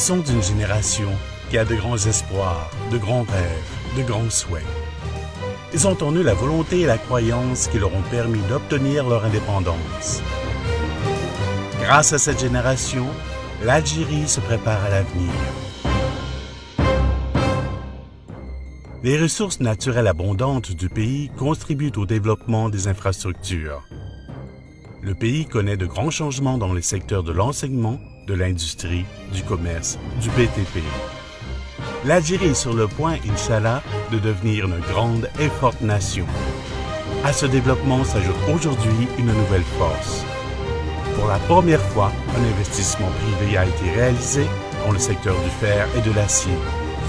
sont d'une génération qui a de grands espoirs, de grands rêves, de grands souhaits. Ils ont en eux la volonté et la croyance qui leur ont permis d'obtenir leur indépendance. Grâce à cette génération, l'Algérie se prépare à l'avenir. Les ressources naturelles abondantes du pays contribuent au développement des infrastructures. Le pays connaît de grands changements dans les secteurs de l'enseignement, de l'industrie, du commerce, du BTP. L'Algérie est sur le point, Inch'Allah, de devenir une grande et forte nation. À ce développement s'ajoute aujourd'hui une nouvelle force. Pour la première fois, un investissement privé a été réalisé dans le secteur du fer et de l'acier,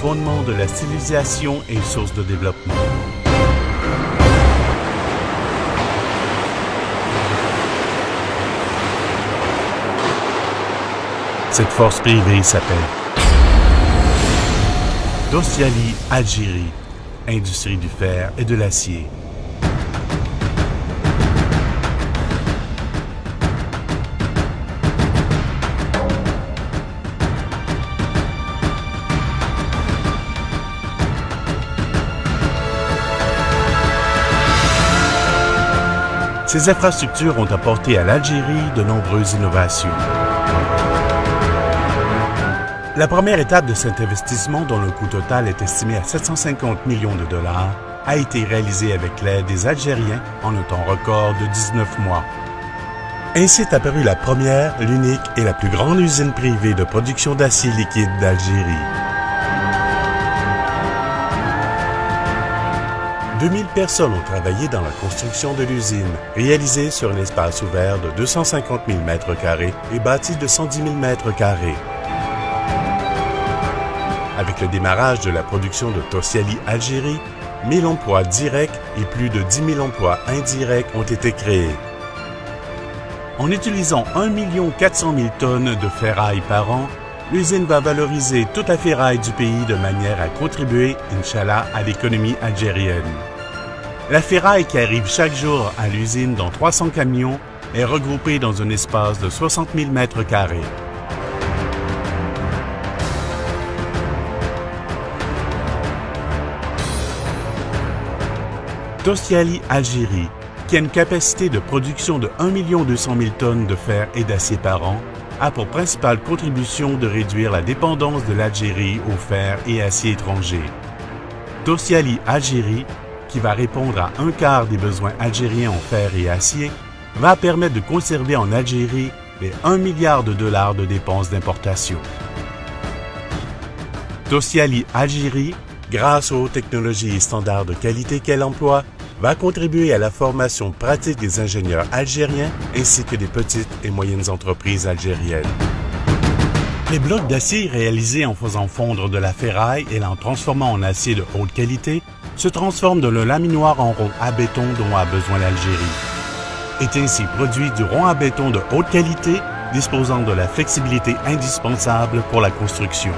fondement de la civilisation et source de développement. Cette force privée s'appelle Tosyali Algérie, industrie du fer et de l'acier. Ces infrastructures ont apporté à l'Algérie de nombreuses innovations. La première étape de cet investissement, dont le coût total est estimé à 750 millions de dollars, a été réalisée avec l'aide des Algériens en un temps record de 19 mois. Ainsi est apparue la première, l'unique et la plus grande usine privée de production d'acier liquide d'Algérie. 2000 personnes ont travaillé dans la construction de l'usine, réalisée sur un espace ouvert de 250 000 m² et bâti de 110 000 m². Avec le démarrage de la production de Tosyali Algérie, 1000 emplois directs et plus de 10 000 emplois indirects ont été créés. En utilisant 1 400 000 tonnes de ferraille par an, l'usine va valoriser toute la ferraille du pays de manière à contribuer, Inch'Allah, à l'économie algérienne. La ferraille qui arrive chaque jour à l'usine dans 300 camions est regroupée dans un espace de 60 000 m². Tosyali Algérie, qui a une capacité de production de 1 200 000 tonnes de fer et d'acier par an, a pour principale contribution de réduire la dépendance de l'Algérie au fer et acier étrangers. Tosyali Algérie, qui va répondre à un quart des besoins algériens en fer et acier, va permettre de conserver en Algérie les 1 milliard de dollars de dépenses d'importation. Tosyali Algérie, grâce aux technologies et standards de qualité qu'elle emploie, va contribuer à la formation pratique des ingénieurs algériens ainsi que des petites et moyennes entreprises algériennes. Les blocs d'acier réalisés en faisant fondre de la ferraille et en transformant en acier de haute qualité se transforment de le laminoir en rond à béton dont a besoin l'Algérie. Est ainsi produit du rond à béton de haute qualité disposant de la flexibilité indispensable pour la construction.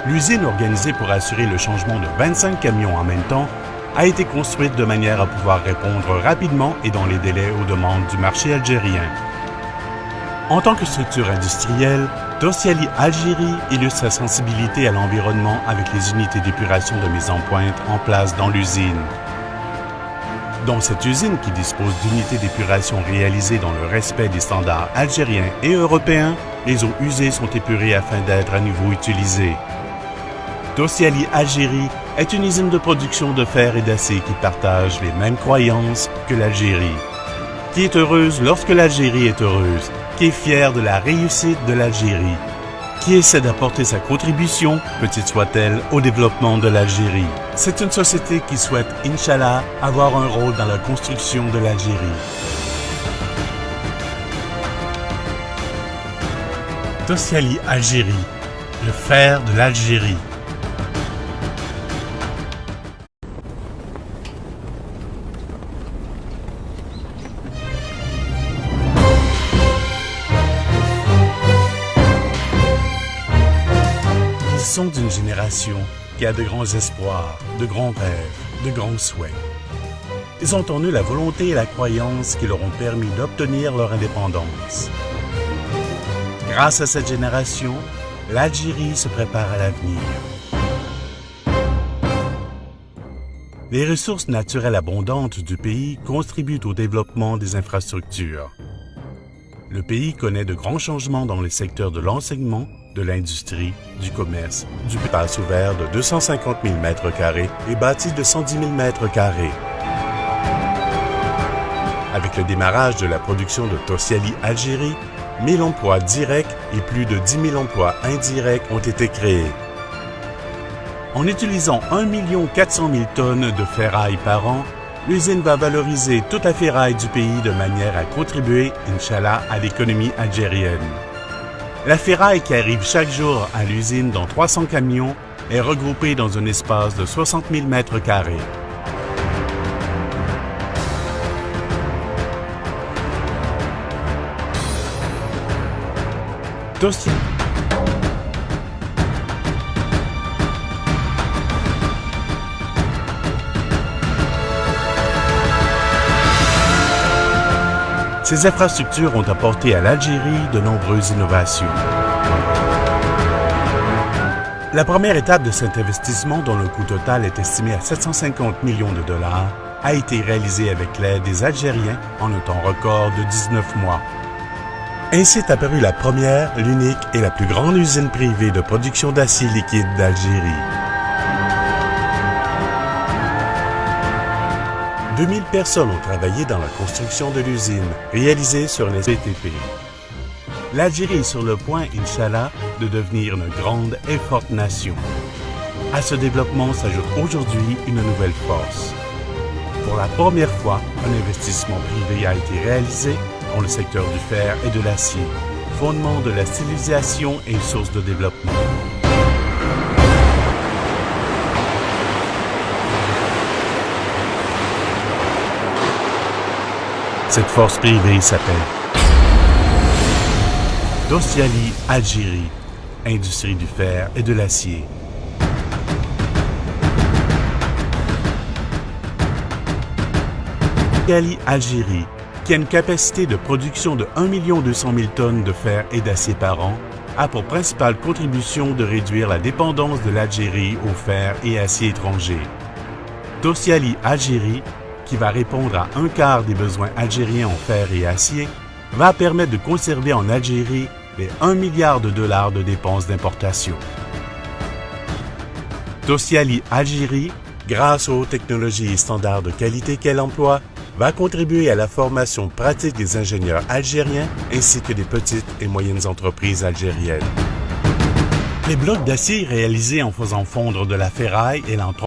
L'usine, organisée pour assurer le changement de 25 camions en même temps, a été construite de manière à pouvoir répondre rapidement et dans les délais aux demandes du marché algérien. En tant que structure industrielle, Tosyali Algérie illustre sa sensibilité à l'environnement avec les unités d'épuration de mise en pointe en place dans l'usine. Dans cette usine, qui dispose d'unités d'épuration réalisées dans le respect des standards algériens et européens, les eaux usées sont épurées afin d'être à nouveau utilisées. Tosyali Algérie est une usine de production de fer et d'acier qui partage les mêmes croyances que l'Algérie, qui est heureuse lorsque l'Algérie est heureuse, qui est fière de la réussite de l'Algérie, qui essaie d'apporter sa contribution, petite soit-elle, au développement de l'Algérie. C'est une société qui souhaite, Inch'Allah, avoir un rôle dans la construction de l'Algérie. Tosyali Algérie, le fer de l'Algérie. Ils sont d'une génération qui a de grands espoirs, de grands rêves, de grands souhaits. Ils ont en eux la volonté et la croyance qui leur ont permis d'obtenir leur indépendance. Grâce à cette génération, l'Algérie se prépare à l'avenir. Les ressources naturelles abondantes du pays contribuent au développement des infrastructures. Le pays connaît de grands changements dans les secteurs de l'enseignement, de l'industrie, du commerce, du espace ouvert de 250 000 m² et bâti de 110 000 m². Avec le démarrage de la production de Tosyali Algérie, 1000 emplois directs et plus de 10 000 emplois indirects ont été créés. En utilisant 1 400 000 tonnes de ferraille par an, l'usine va valoriser toute la ferraille du pays de manière à contribuer, Inch'Allah, à l'économie algérienne. La ferraille qui arrive chaque jour à l'usine dans 300 camions est regroupée dans un espace de 60 000 m². Tosyali. Ces infrastructures ont apporté à l'Algérie de nombreuses innovations. La première étape de cet investissement, dont le coût total est estimé à 750 millions de dollars, a été réalisée avec l'aide des Algériens en un temps record de 19 mois. Ainsi est apparue la première, l'unique et la plus grande usine privée de production d'acier liquide d'Algérie. 2000 personnes ont travaillé dans la construction de l'usine, réalisée sur les BTP. L'Algérie est sur le point, Inch'Allah, de devenir une grande et forte nation. À ce développement s'ajoute aujourd'hui une nouvelle force. Pour la première fois, un investissement privé a été réalisé dans le secteur du fer et de l'acier, fondement de la stylisation et source de développement. Cette force privée s'appelle Tosyali Algérie, industrie du fer et de l'acier. Tosyali Algérie, qui a une capacité de production de 1 200 000 tonnes de fer et d'acier par an, a pour principale contribution de réduire la dépendance de l'Algérie au fer et acier étrangers. Tosyali Algérie, qui va répondre à un quart des besoins algériens en fer et acier, va permettre de conserver en Algérie les 1 milliard de dollars de dépenses d'importation. Tosyali Algérie, grâce aux technologies et standards de qualité qu'elle emploie, va contribuer à la formation pratique des ingénieurs algériens ainsi que des petites et moyennes entreprises algériennes. Les blocs d'acier réalisés en faisant fondre de la ferraille et l'en